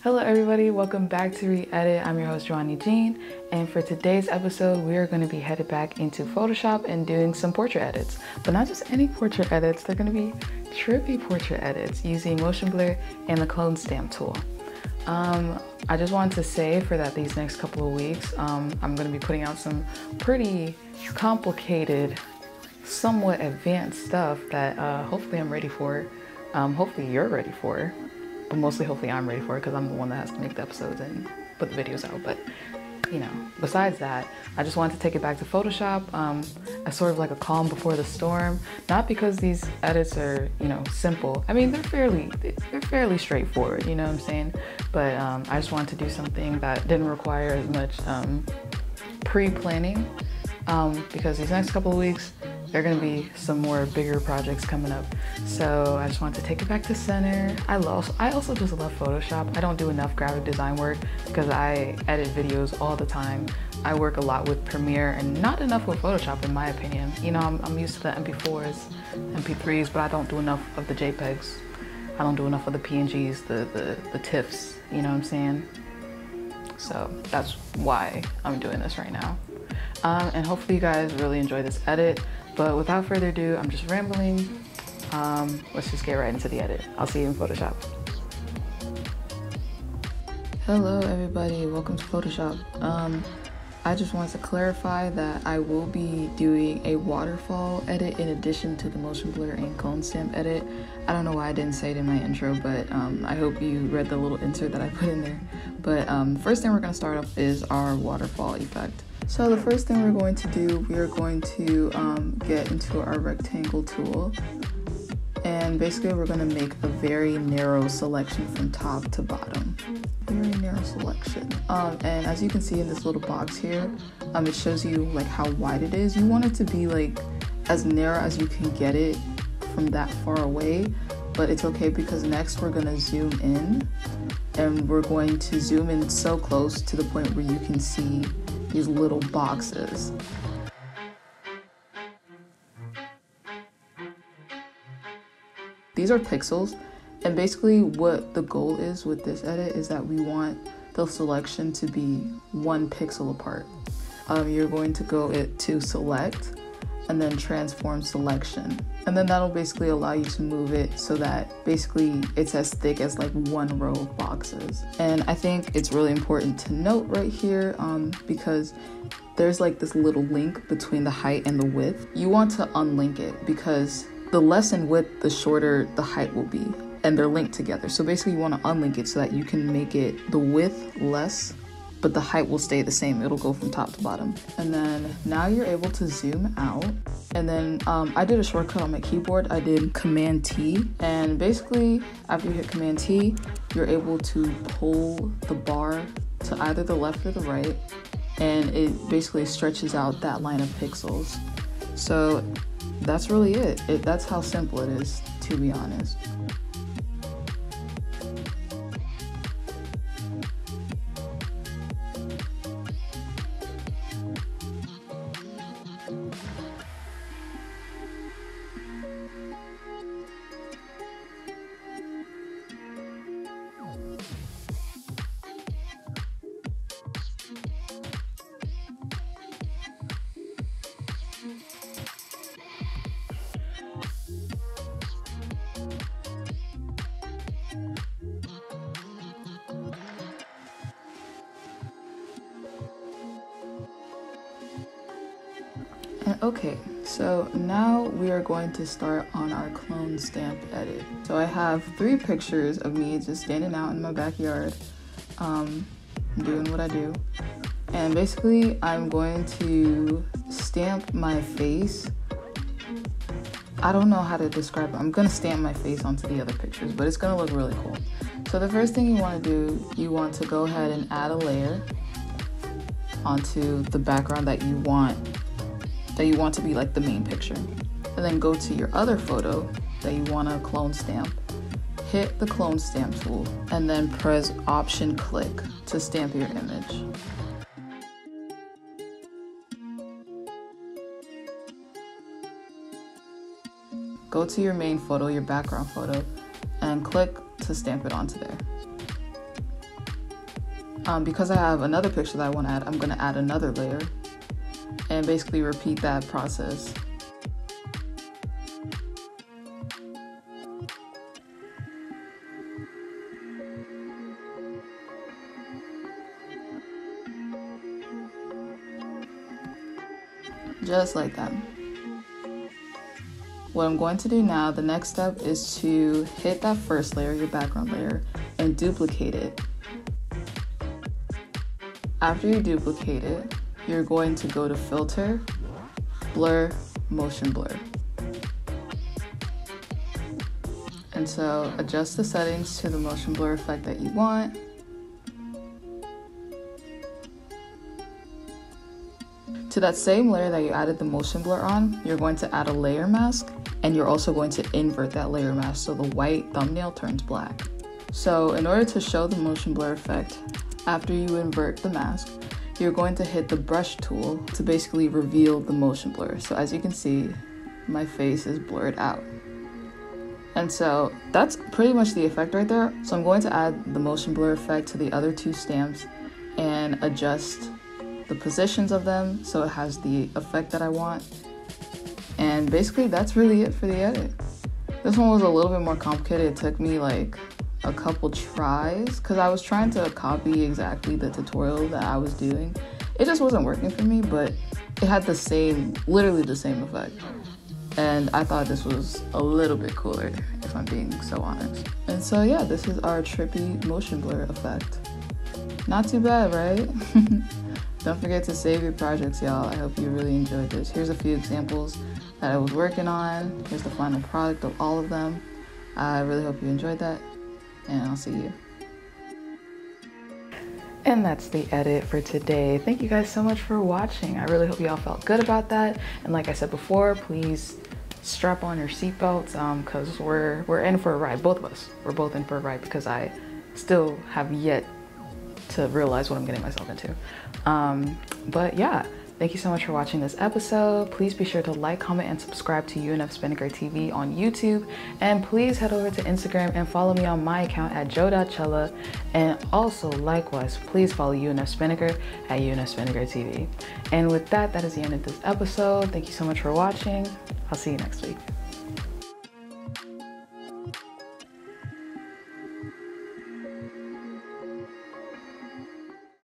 Hello everybody, welcome back to Re-Edit. I'm your host Joanny Jean, and for today's episode we are going to be headed back into Photoshop and doing some portrait edits. But not just any portrait edits, they're going to be trippy portrait edits using motion blur and the clone stamp tool. I just wanted to say for that these next couple of weeks I'm going to be putting out some pretty complicated, somewhat advanced stuff that hopefully I'm ready for. Hopefully you're ready for. But mostly hopefully I'm ready for it because I'm the one that has to make the episodes and put the videos out. But you know, besides that, I just wanted to take it back to Photoshop as sort of like a calm before the storm. Not because these edits are, you know, simple. I mean, they're fairly straightforward, you know what I'm saying? But I just wanted to do something that didn't require as much pre-planning because these next couple of weeks, there are going to be some more bigger projects coming up. So I just wanted to take it back to center. I also just love Photoshop. I don't do enough graphic design work because I edit videos all the time. I work a lot with Premiere and not enough with Photoshop in my opinion. You know, I'm used to the MP4s, MP3s, but I don't do enough of the JPEGs. I don't do enough of the PNGs, the TIFFs, you know what I'm saying? So that's why I'm doing this right now. And hopefully you guys really enjoy this edit. But without further ado, I'm just rambling. Let's just get right into the edit. I'll see you in Photoshop. Hello everybody, welcome to Photoshop. I just wanted to clarify that I will be doing a waterfall edit in addition to the motion blur and clone stamp edit. I don't know why I didn't say it in my intro, but I hope you read the little insert that I put in there. But first thing we're gonna start off is our waterfall effect. So the first thing we're going to do, we are going to get into our rectangle tool. And basically we're going to make a very narrow selection from top to bottom. Very narrow selection. And as you can see in this little box here, it shows you like how wide it is. You want it to be like as narrow as you can get it from that far away. But it's okay because next we're going to zoom in. And we're going to zoom in so close to the point where you can see these little boxes. These are pixels, and basically what the goal is with this edit is that we want the selection to be 1 pixel apart. You're going to go to select and then transform selection, and then that'll basically allow you to move it so that basically it's as thick as like 1 row of boxes. And I think it's really important to note right here because there's like this little link between the height and the width. You want to unlink it because the less in width, the shorter the height will be, and they're linked together. So basically you want to unlink it so that you can make it the width less, but the height will stay the same. It'll go from top to bottom. And then now you're able to zoom out. And then I did a shortcut on my keyboard. I did Command T. And basically after you hit Command T, you're able to pull the bar to either the left or the right. And it basically stretches out that line of pixels. So that's really it. That's how simple it is, to be honest. Okay, so now we are going to start on our clone stamp edit. So I have 3 pictures of me just standing out in my backyard, doing what I do. And basically I'm going to stamp my face. I don't know how to describe it. I'm gonna stamp my face onto the other pictures, but it's gonna look really cool. So the first thing you wanna do, you want to go ahead and add a layer onto the background that you want to be like the main picture. And then go to your other photo that you want to clone stamp. Hit the clone stamp tool and then press Option click to stamp your image. Go to your main photo, your background photo, and click to stamp it onto there. Because I have another picture that I want to add, I'm going to add another layer and basically repeat that process. Just like that. What I'm going to do now, the next step is to hit that first layer, your background layer, and duplicate it. After you duplicate it, you're going to go to Filter, Blur, Motion Blur. And so adjust the settings to the motion blur effect that you want. To that same layer that you added the motion blur on, you're going to add a layer mask, and you're also going to invert that layer mask so the white thumbnail turns black. So in order to show the motion blur effect, after you invert the mask, you're going to hit the brush tool to basically reveal the motion blur. So as you can see, my face is blurred out. And so that's pretty much the effect right there. So I'm going to add the motion blur effect to the other two stamps and adjust the positions of them so it has the effect that I want. And basically that's really it for the edit. This one was a little bit more complicated. It took me like a couple tries because I was trying to copy exactly the tutorial that I was doing. It just wasn't working for me, but it had the same, literally the same effect. And I thought this was a little bit cooler, if I'm being so honest. And so yeah, this is our Trippy motion blur effect. Not too bad, right? Don't forget to save your projects, y'all. I hope you really enjoyed this. Here's a few examples that I was working on. Here's the final product of all of them. I really hope you enjoyed that, and I'll see you. And that's the edit for today. Thank you guys so much for watching. I really hope you all felt good about that. And like I said before, please strap on your seatbelts because we're in for a ride, both of us. We're both in for a ride because I still have yet to realize what I'm getting myself into. But yeah, thank you so much for watching this episode. Please be sure to like, comment, and subscribe to UNF Spinnaker TV on YouTube. And please head over to Instagram and follow me on my account at joe.chella. And also, likewise, please follow UNF Spinnaker at UNF Spinnaker TV. And with that, that is the end of this episode. Thank you so much for watching. I'll see you next week.